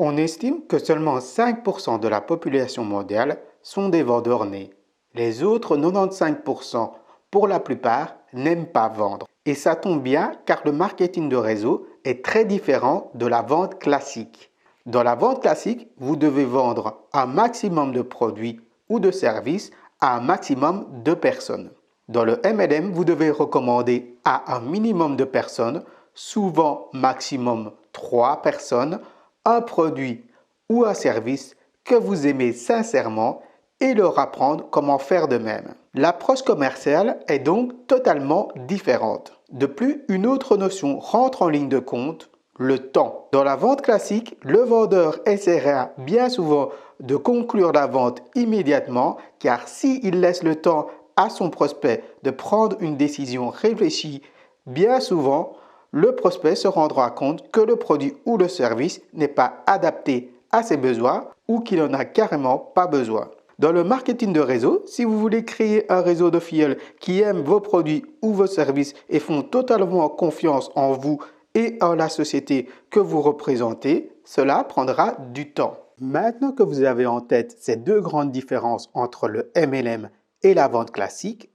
On estime que seulement 5% de la population mondiale sont des vendeurs nés. Les autres 95%, pour la plupart, n'aiment pas vendre. Et ça tombe bien car le marketing de réseau est très différent de la vente classique. Dans la vente classique, vous devez vendre un maximum de produits ou de services à un maximum de personnes. Dans le MLM, vous devez recommander à un minimum de personnes, souvent maximum 3 personnes, un produit ou un service que vous aimez sincèrement et leur apprendre comment faire de même. L'approche commerciale est donc totalement différente. De plus, une autre notion rentre en ligne de compte, le temps. Dans la vente classique, le vendeur essaiera bien souvent de conclure la vente immédiatement car s'il laisse le temps à son prospect de prendre une décision réfléchie, bien souvent, le prospect se rendra compte que le produit ou le service n'est pas adapté à ses besoins ou qu'il n'en a carrément pas besoin. Dans le marketing de réseau, si vous voulez créer un réseau de filleuls qui aiment vos produits ou vos services et font totalement confiance en vous et en la société que vous représentez, cela prendra du temps. Maintenant que vous avez en tête ces deux grandes différences entre le MLM et la vente classique,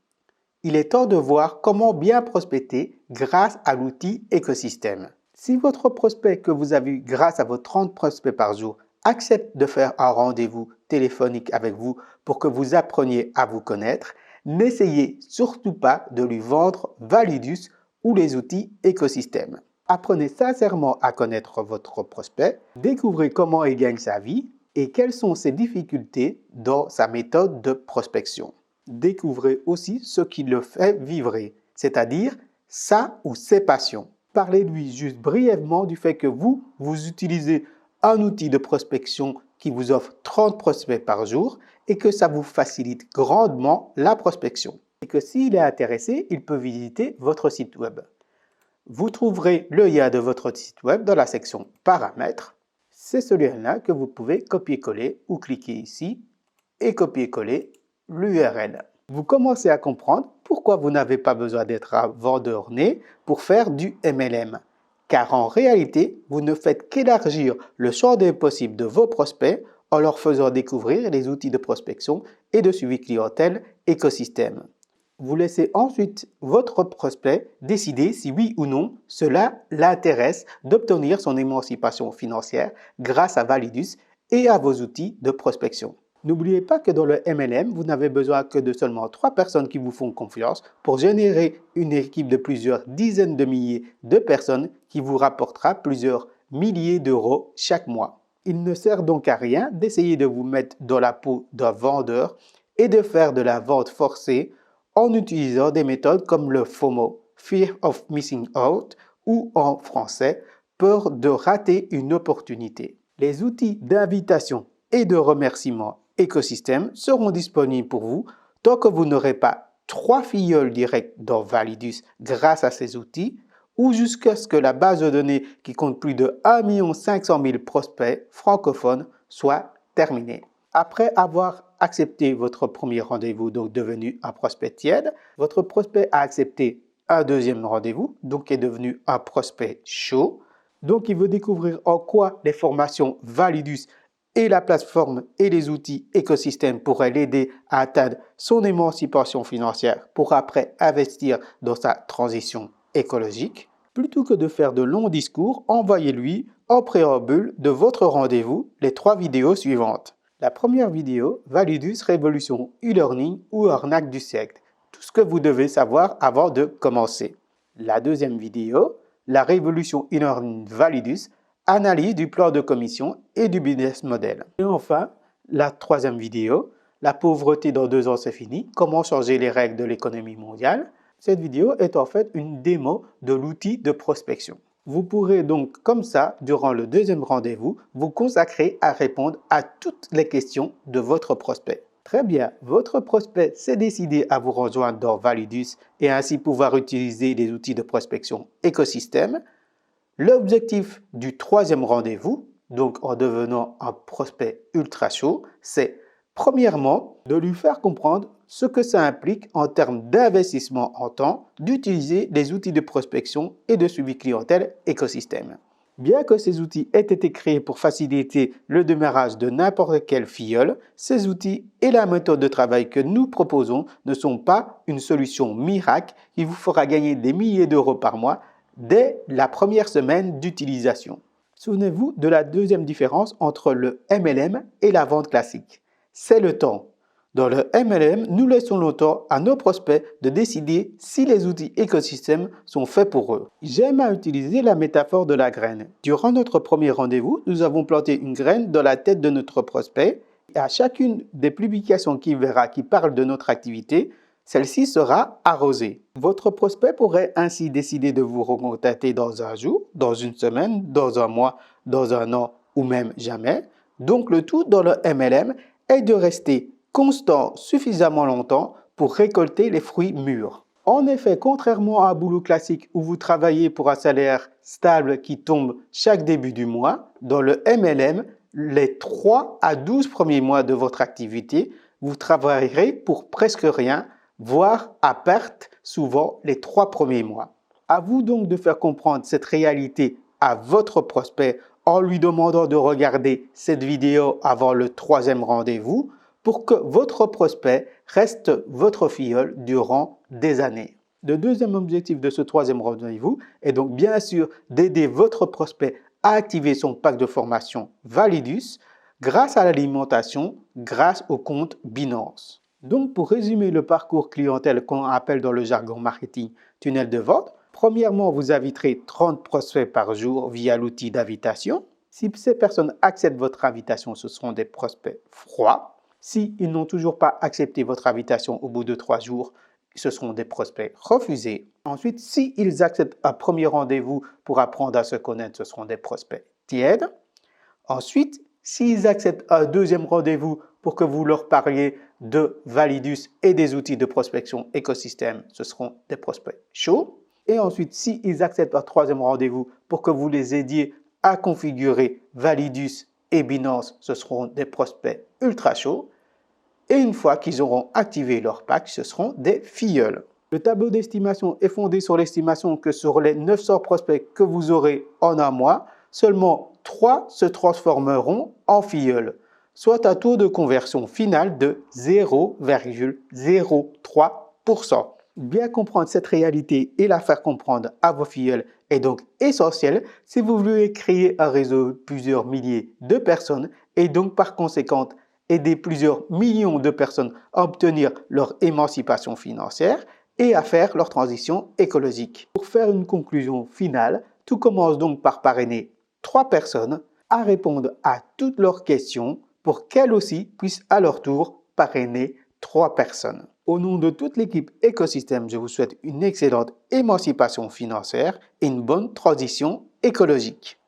il est temps de voir comment bien prospecter grâce à l'outil écosystème. Si votre prospect que vous avez eu grâce à vos 30 prospects par jour accepte de faire un rendez-vous téléphonique avec vous pour que vous appreniez à vous connaître, n'essayez surtout pas de lui vendre Validus ou les outils écosystème. Apprenez sincèrement à connaître votre prospect, découvrez comment il gagne sa vie et quelles sont ses difficultés dans sa méthode de prospection. Découvrez aussi ce qui le fait vibrer, c'est-à-dire sa ou ses passions. Parlez-lui juste brièvement du fait que vous utilisez un outil de prospection qui vous offre 30 prospects par jour et que ça vous facilite grandement la prospection. Et que s'il est intéressé, il peut visiter votre site web. Vous trouverez le lien de votre site web dans la section paramètres. C'est ce lien-là que vous pouvez copier-coller ou cliquer ici et copier-coller l'URL. Vous commencez à comprendre pourquoi vous n'avez pas besoin d'être un vendeur né pour faire du MLM. Car en réalité, vous ne faites qu'élargir le champ des possibles de vos prospects en leur faisant découvrir les outils de prospection et de suivi clientèle écosystème. Vous laissez ensuite votre prospect décider si oui ou non cela l'intéresse d'obtenir son émancipation financière grâce à Validus et à vos outils de prospection. N'oubliez pas que dans le MLM, vous n'avez besoin que de seulement 3 personnes qui vous font confiance pour générer une équipe de plusieurs dizaines de milliers de personnes qui vous rapportera plusieurs milliers d'euros chaque mois. Il ne sert donc à rien d'essayer de vous mettre dans la peau d'un vendeur et de faire de la vente forcée en utilisant des méthodes comme le FOMO, Fear of Missing Out, ou en français, peur de rater une opportunité. Les outils d'invitation et de remerciement écosystème seront disponibles pour vous tant que vous n'aurez pas 3 filleuls directs dans Validus grâce à ces outils ou jusqu'à ce que la base de données qui compte plus de 1 500 000 prospects francophones soit terminée. Après avoir accepté votre premier rendez-vous, donc devenu un prospect tiède, votre prospect a accepté un deuxième rendez-vous, donc est devenu un prospect chaud. Donc il veut découvrir en quoi les formations Validus et la plateforme et les outils écosystème pourraient l'aider à atteindre son émancipation financière pour après investir dans sa transition écologique. Plutôt que de faire de longs discours, envoyez-lui en préambule de votre rendez-vous les 3 vidéos suivantes. La première vidéo, Validus Révolution e-learning ou arnaque du siècle. Tout ce que vous devez savoir avant de commencer. La deuxième vidéo, la révolution e-learning Validus, analyse du plan de commission et du business model. Et enfin, la troisième vidéo, la pauvreté dans 2 ans c'est fini, comment changer les règles de l'économie mondiale. Cette vidéo est en fait une démo de l'outil de prospection. Vous pourrez donc comme ça, durant le deuxième rendez-vous, vous consacrer à répondre à toutes les questions de votre prospect. Très bien, votre prospect s'est décidé à vous rejoindre dans Validus et ainsi pouvoir utiliser les outils de prospection écosystème. L'objectif du troisième rendez-vous, donc en devenant un prospect ultra chaud, c'est premièrement de lui faire comprendre ce que ça implique en termes d'investissement en temps d'utiliser les outils de prospection et de suivi clientèle écosystème. Bien que ces outils aient été créés pour faciliter le démarrage de n'importe quel filleul, ces outils et la méthode de travail que nous proposons ne sont pas une solution miracle qui vous fera gagner des milliers d'euros par mois dès la première semaine d'utilisation. Souvenez-vous de la deuxième différence entre le MLM et la vente classique. C'est le temps. Dans le MLM, nous laissons le temps à nos prospects de décider si les outils écosystèmes sont faits pour eux. J'aime à utiliser la métaphore de la graine. Durant notre premier rendez-vous, nous avons planté une graine dans la tête de notre prospect et à chacune des publications qu'il verra qui parlent de notre activité, celle-ci sera arrosée. Votre prospect pourrait ainsi décider de vous recontacter dans un jour, dans une semaine, dans un mois, dans un an ou même jamais. Donc le tout dans le MLM est de rester constant suffisamment longtemps pour récolter les fruits mûrs. En effet, contrairement à un boulot classique où vous travaillez pour un salaire stable qui tombe chaque début du mois, dans le MLM, les 3 à 12 premiers mois de votre activité, vous travaillerez pour presque rien, voire à perte souvent les 3 premiers mois. À vous donc de faire comprendre cette réalité à votre prospect en lui demandant de regarder cette vidéo avant le 3e rendez-vous pour que votre prospect reste votre filleul durant des années. Le deuxième objectif de ce 3e rendez-vous est donc bien sûr d'aider votre prospect à activer son pack de formation Validus grâce à l'alimentation, grâce au compte Binance. Donc pour résumer le parcours clientèle qu'on appelle dans le jargon marketing tunnel de vente, premièrement, vous inviterez 30 prospects par jour via l'outil d'invitation. Si ces personnes acceptent votre invitation, ce seront des prospects froids. S'ils n'ont toujours pas accepté votre invitation au bout de 3 jours, ce seront des prospects refusés. Ensuite, s'ils acceptent un premier rendez-vous pour apprendre à se connaître, ce seront des prospects tièdes. Ensuite, s'ils acceptent un deuxième rendez-vous pour que vous leur parliez de Validus et des outils de prospection écosystème, ce seront des prospects chauds. Et ensuite, s'ils acceptent un troisième rendez-vous pour que vous les aidiez à configurer Validus et Binance, ce seront des prospects ultra chauds. Et une fois qu'ils auront activé leur pack, ce seront des filleuls. Le tableau d'estimation est fondé sur l'estimation que sur les 900 prospects que vous aurez en un mois, seulement 3 se transformeront en filleuls, soit un taux de conversion final de 0,03%. Bien comprendre cette réalité et la faire comprendre à vos filleuls est donc essentiel si vous voulez créer un réseau de plusieurs milliers de personnes et donc par conséquent aider plusieurs millions de personnes à obtenir leur émancipation financière et à faire leur transition écologique. Pour faire une conclusion finale, tout commence donc par parrainer 3 personnes à répondre à toutes leurs questions pour qu'elles aussi puissent à leur tour parrainer 3 personnes. Au nom de toute l'équipe écosystème, je vous souhaite une excellente émancipation financière et une bonne transition écologique.